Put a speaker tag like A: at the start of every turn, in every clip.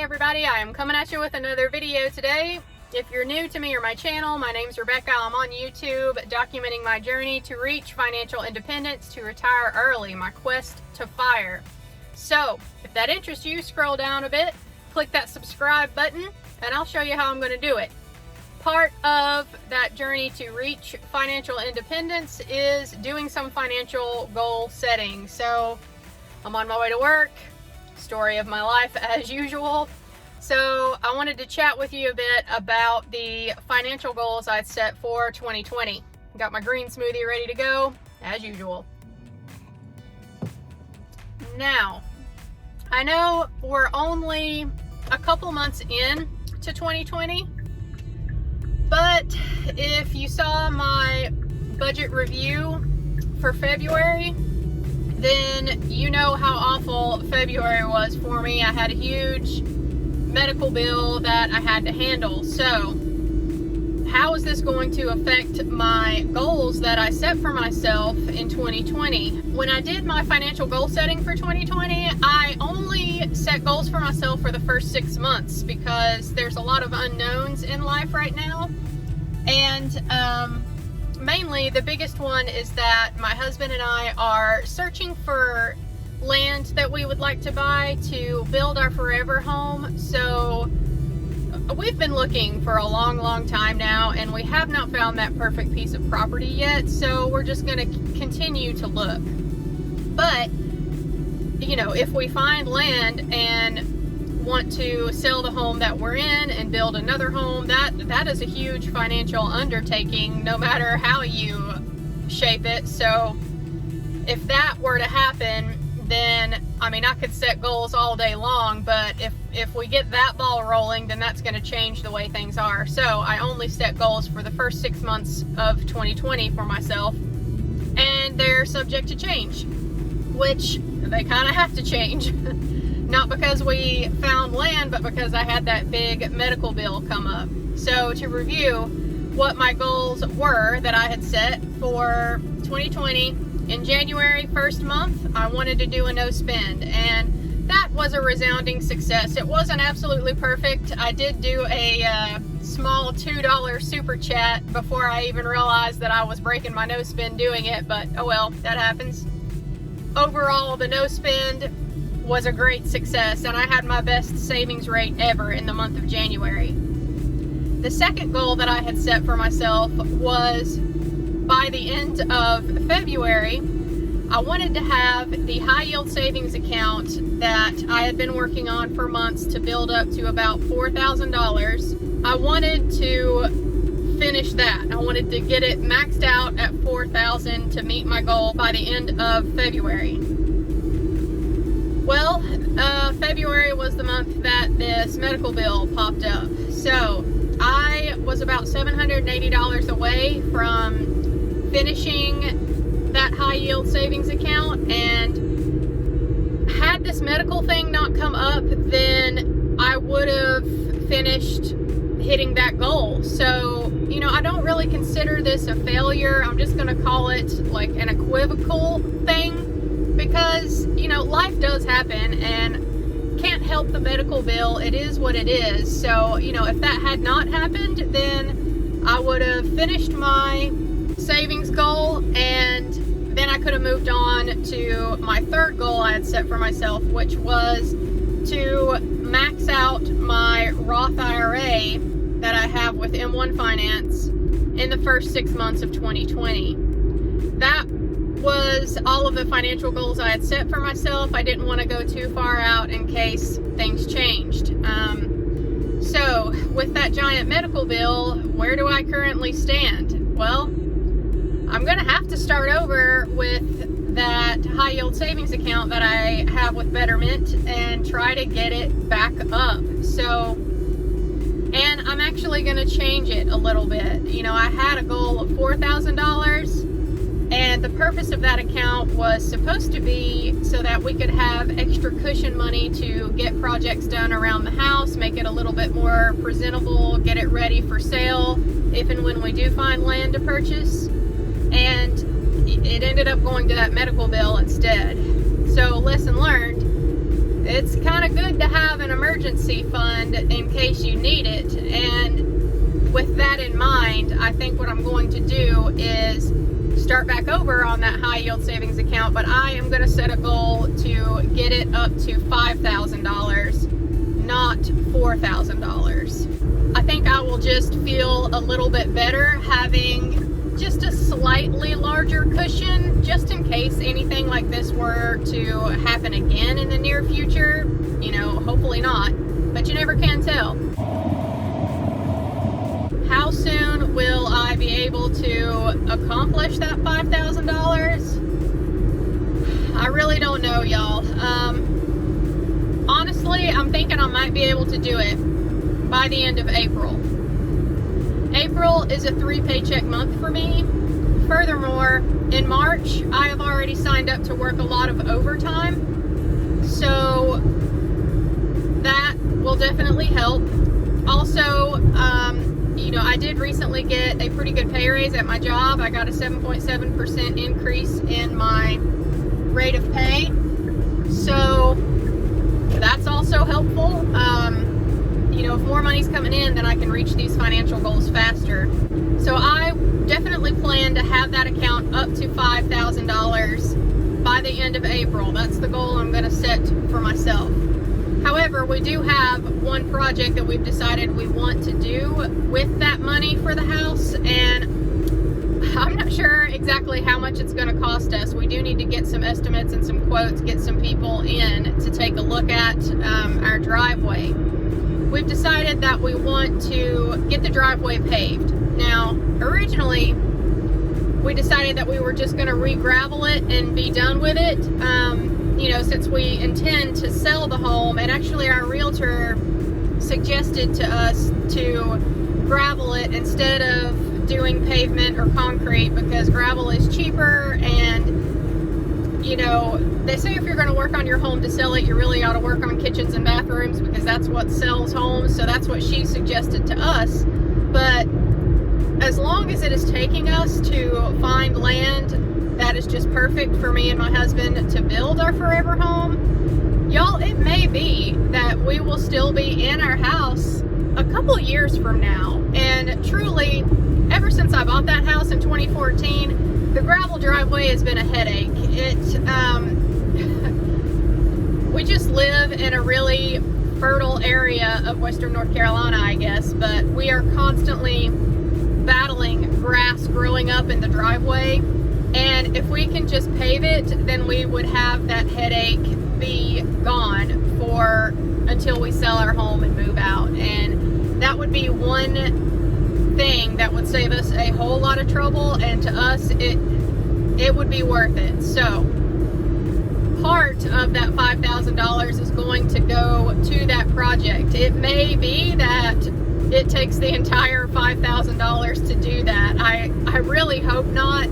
A: everybody, I am coming at you with another video today. If you're new to me or my channel, my name's Rebecca. I'm on YouTube documenting my journey to reach financial independence, to retire early, my quest to FIRE. So if that interests you, scroll down a bit, click that subscribe button, and I'll show you how I'm going to do it. Part of that journey to reach financial independence is doing some financial goal setting. So I'm on my way to work, story of my life as usual. So I wanted to chat with you a bit about the financial goals I set for 2020. Got my green smoothie ready to go as usual. Now, I know we're only a couple months in to 2020, but if you saw my budget review for February, then you know how awful February was for me. I had a huge medical bill that I had to handle. So how is this going to affect my goals that I set for myself in 2020? When I did my financial goal setting for 2020, I only set goals for myself for the first 6 months because there's a lot of unknowns in life right now. And mainly the biggest one is that my husband and I are searching for land that we would like to buy to build our forever home. So we've been looking for a long time now, and we have not found that perfect piece of property yet. So we're just going to continue to look. But, you know, if we find land and want to sell the home that we're in and build another home, that is a huge financial undertaking no matter how you shape it. So if that were to happen, then I mean, I could set goals all day long, but if we get that ball rolling, then that's going to change the way things are. So I only set goals for the first 6 months of 2020 for myself, and they're subject to change, which they kind of have to change. Not because we found land, but because I had that big medical bill come up. So to review what my goals were that I had set for 2020, in January, first month, I wanted to do a no spend, and that was a resounding success. It wasn't absolutely perfect. I did do a small $2 super chat before I even realized that I was breaking my no spend doing it, but oh well, that happens. Overall, the no spend was a great success, and I had my best savings rate ever in the month of January. The second goal that I had set for myself was by the end of February, I wanted to have the high yield savings account that I had been working on for months to build up to about $4,000. I wanted to finish that. I wanted to get it maxed out at $4,000 to meet my goal by the end of February. Well, February was the month that this medical bill popped up. So I was about $780 away from finishing that high yield savings account, and had this medical thing not come up, then I would have finished hitting that goal. So, you know, I don't really consider this a failure. I'm just going to call it like an equivocal thing, because, you know, life does happen and can't help the medical bill. It is what it is. So, you know, if that had not happened, then I would have finished my savings goal, and then I could have moved on to my third goal I had set for myself, which was to max out my Roth IRA that I have with M1 Finance in the first 6 months of 2020. That was all of the financial goals I had set for myself. I didn't want to go too far out in case things changed. So with that giant medical bill, where do I currently stand? Well, I'm going to have to start over with that high yield savings account that I have with Betterment and try to get it back up. So, and I'm actually going to change it a little bit. You know, I had a goal of $4,000, and the purpose of that account was supposed to be so that we could have extra cushion money to get projects done around the house, make it a little bit more presentable, get it ready for sale if and when we do find land to purchase. And it ended up going to that medical bill instead. So lesson learned, it's kind of good to have an emergency fund in case you need it. And with that in mind, I think what I'm going to do is start back over on that high yield savings account, but I am going to set a goal to get it up to $5,000, not $4,000. I think I will just feel a little bit better having just a slightly larger cushion, just in case anything like this were to happen again in the near future. You know, hopefully not, but you never can tell. How soon will I be able to accomplish that $5,000? I really don't know, y'all. Honestly, I'm thinking I might be able to do it by the end of April. April is a 3 paycheck month for me. Furthermore, in March, I have already signed up to work a lot of overtime. So that will definitely help. Also, you know, I did recently get a pretty good pay raise at my job. I got a 7.7% increase in my rate of pay. So that's also helpful. You know, if more money's coming in, then I can reach these financial goals faster. So I definitely plan to have that account up to $5,000 by the end of April. That's the goal I'm going to set for myself. However, we do have one project that we've decided we want to do with that money for the house, and I'm not sure exactly how much it's going to cost us. We do need to get some estimates and some quotes, get some people in to take a look at our driveway. We've decided that we want to get the driveway paved. Now, originally, we decided that we were just going to re-gravel it and be done with it. You know, since we intend to sell the home, and actually our realtor suggested to us to gravel it instead of doing pavement or concrete, because gravel is cheaper, and you know, they say if you're going to work on your home to sell it, you really ought to work on kitchens and bathrooms, because that's what sells homes. So that's what she suggested to us. But as long as it is taking us to find land that is just perfect for me and my husband to build our forever home, y'all, it may be that we will still be in our house a couple years from now. And truly, ever since I bought that house in 2014, the gravel driveway has been a headache. We just live in a really fertile area of Western North Carolina, I guess, but we are constantly battling grass growing up in the driveway. And if we can just pave it, then we would have that headache be gone until we sell our home and move out. And that would be one thing that would save us a whole lot of trouble, and to us it would be worth it. So part of that $5,000 is going to go to that project. It may be that it takes the entire $5,000 to do that. I really hope not,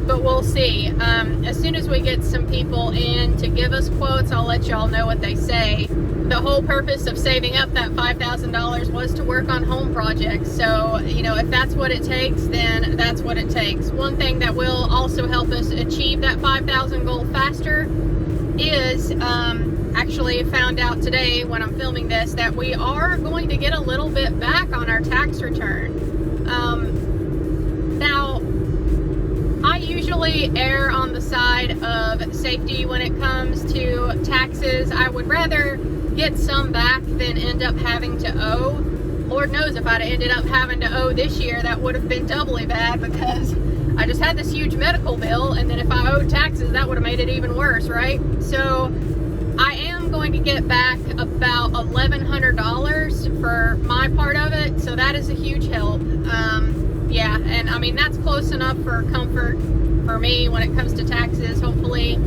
A: but we'll see. As soon as we get some people in to give us quotes, I'll let y'all know what they say. The whole purpose of saving up that $5,000 was to work on home projects. So, you know, if that's what it takes, then that's what it takes. One thing that will also help us achieve that $5,000 goal faster is, actually found out today when I'm filming this, that we are going to get a little bit back on our tax return. Now, I usually err on the side of safety when it comes to taxes. I would rather get some back than end up having to owe. Lord knows if I'd ended up having to owe this year, that would have been doubly bad, because I just had this huge medical bill, and then if I owed taxes, that would have made it even worse, right? So I am going to get back about $1,100 for my part of it, so that is a huge help. Yeah, and I mean, that's close enough for comfort for me when it comes to taxes. Hopefully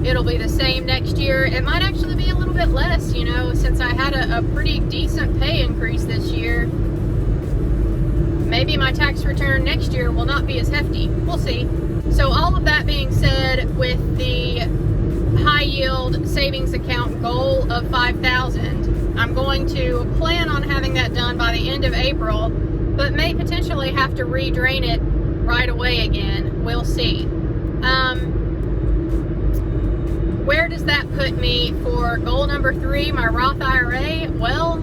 A: it'll be the same next year. It might actually be a little bit less, you know, since I had a pretty decent pay increase this year. Maybe my tax return next year will not be as hefty. We'll see. So all of that being said, with the high yield savings account goal of $5,000, I'm going to plan on having that done by the end of April, but may potentially have to re-drain it right away again. We'll see. where does that put me for goal number 3, my Roth IRA? Well,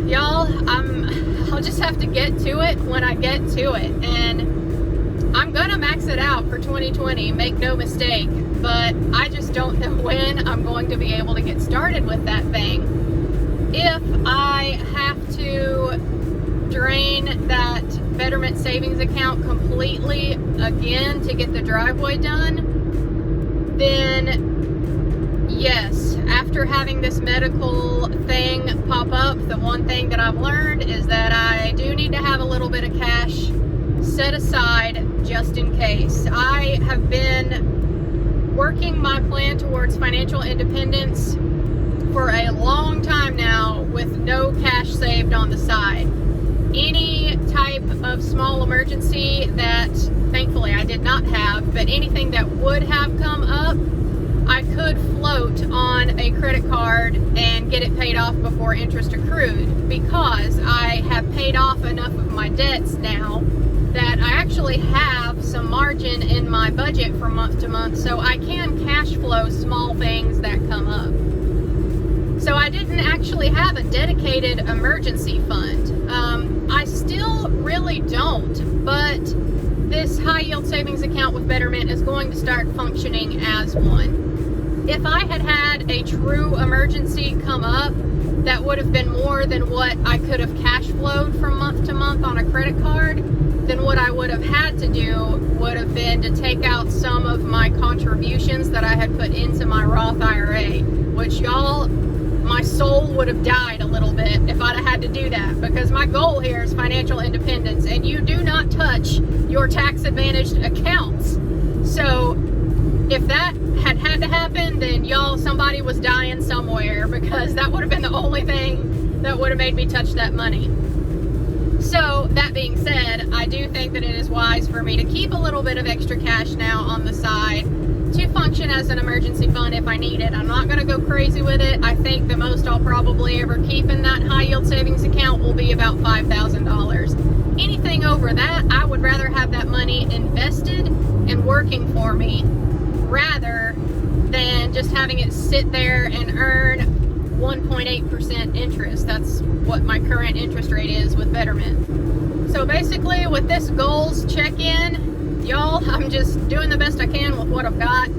A: y'all, I'll just have to get to it when I get to it. And I'm gonna max it out for 2020, make no mistake, but I just don't know when I'm going to be able to get started with that thing. If I have to drain that Betterment savings account completely again to get the driveway done, then yes, after having this medical thing pop up, the one thing that I've learned is that I do need to have a little bit of cash set aside just in case. I have been working my plan towards financial independence for a long time now with no cash saved on the side. Any type of small emergency that thankfully I did not have, but anything that would have come up, I could float on a credit card and get it paid off before interest accrued, because I have paid off enough of my debts now that I actually have some margin in my budget from month to month, so I can cash flow small things that come up. So I didn't actually have a dedicated emergency fund. I still really don't, but this high yield savings account with Betterment is going to start functioning as one. If I had had a true emergency come up, that would have been more than what I could have cash flowed from month to month on a credit card, then what I would have had to do would have been to take out some of my contributions that I had put into my Roth IRA, which y'all, my soul would have died a little bit if I'd have had to do that, because my goal here is financial independence, and you do not touch your tax advantaged accounts. So if that had to happen, then y'all, somebody was dying somewhere, because that would have been the only thing that would have made me touch that money. So that being said, I do think that it is wise for me to keep a little bit of extra cash now on the side to function as an emergency fund if I need it. I'm not going to go crazy with it. I think the most I'll probably ever keep in that high yield savings account will be about $5,000. Anything over that, I would rather have that money invested and working for me rather than just having it sit there and earn 1.8% interest. That's what my current interest rate is with Betterment. So basically with this goals check-in, y'all, I'm just doing the best I can with what I've got.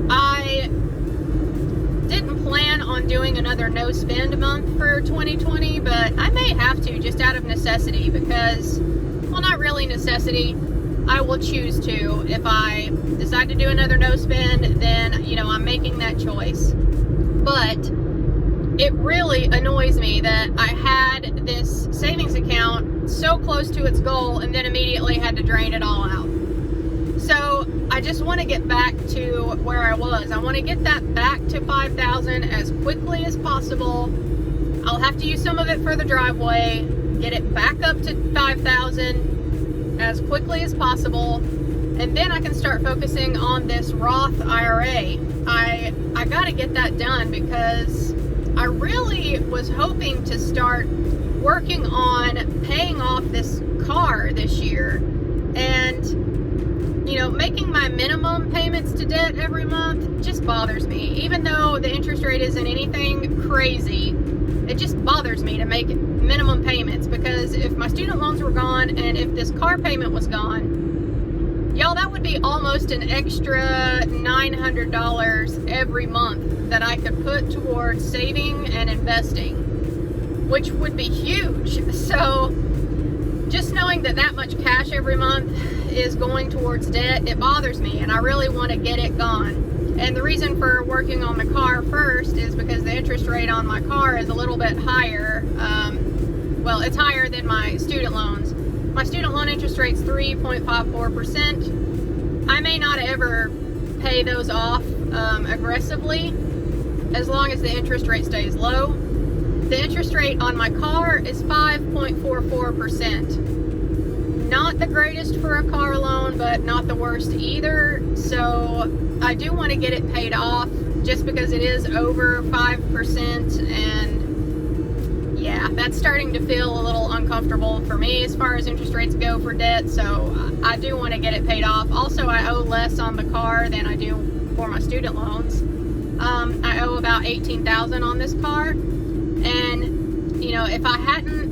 A: I didn't plan on doing another no spend month for 2020, but I may have to, just out of necessity, because, well, not really necessity. I will choose to. If I decide to do another no spend, then, you know, I'm making that choice. But it really annoys me that I had this savings account so close to its goal and then immediately had to drain it all out. So I just want to get back to where I was. I want to get that back to $5,000 as quickly as possible. I'll have to use some of it for the driveway, get it back up to $5,000 as quickly as possible, and then I can start focusing on this Roth IRA. I got to get that done, because I really was hoping to start working on paying off this car this year, and, you know, making my minimum payments to debt every month just bothers me. Even though the interest rate isn't anything crazy, it just bothers me to make minimum payments, because if my student loans were gone and if this car payment was gone, y'all, that would be almost an extra $900 every month that I could put towards saving and investing, which would be huge. So just knowing that that much cash every month is going towards debt, it bothers me, and I really want to get it gone. And the reason for working on the car first is because the interest rate on my car is a little bit higher. Well, it's higher than my student loans. My student loan interest rate's 3.54%. I may not ever pay those off aggressively, as long as the interest rate stays low. The interest rate on my car is 5.44%. Not the greatest for a car loan, but not the worst either. So I do want to get it paid off, just because it is over 5%, and yeah, that's starting to feel a little uncomfortable for me as far as interest rates go for debt. So I do want to get it paid off. Also, I owe less on the car than I do for my student loans. I owe about $18,000 on this car, and you know, if I hadn't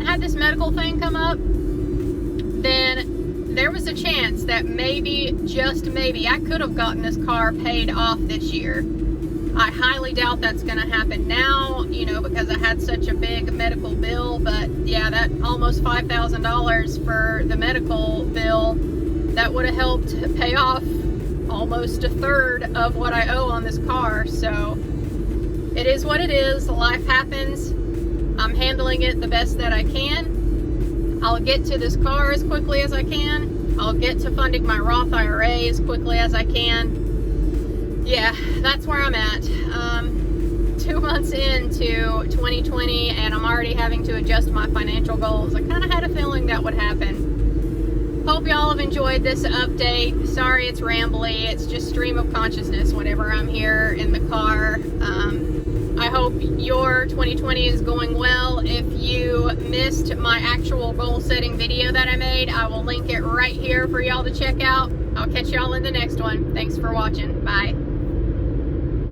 A: had this medical thing come up, then there was a chance that maybe, just maybe, I could have gotten this car paid off this year. I highly doubt that's going to happen now, you know, because I had such a big medical bill. But yeah, that almost $5,000 for the medical bill, that would have helped pay off almost a third of what I owe on this car. So it is what it is. Life happens. I'm handling it the best that I can. I'll get to this car as quickly as I can. I'll get to funding my Roth IRA as quickly as I can. Yeah, that's where I'm at. 2 months into 2020, and I'm already having to adjust my financial goals. I kind of had a feeling that would happen. Hope y'all have enjoyed this update. Sorry it's rambly. It's just stream of consciousness whenever I'm here in the car. I hope your 2020 is going well. If you missed my actual goal setting video that I made, I will link it right here for y'all to check out. I'll catch y'all in the next one. Thanks for watching. Bye.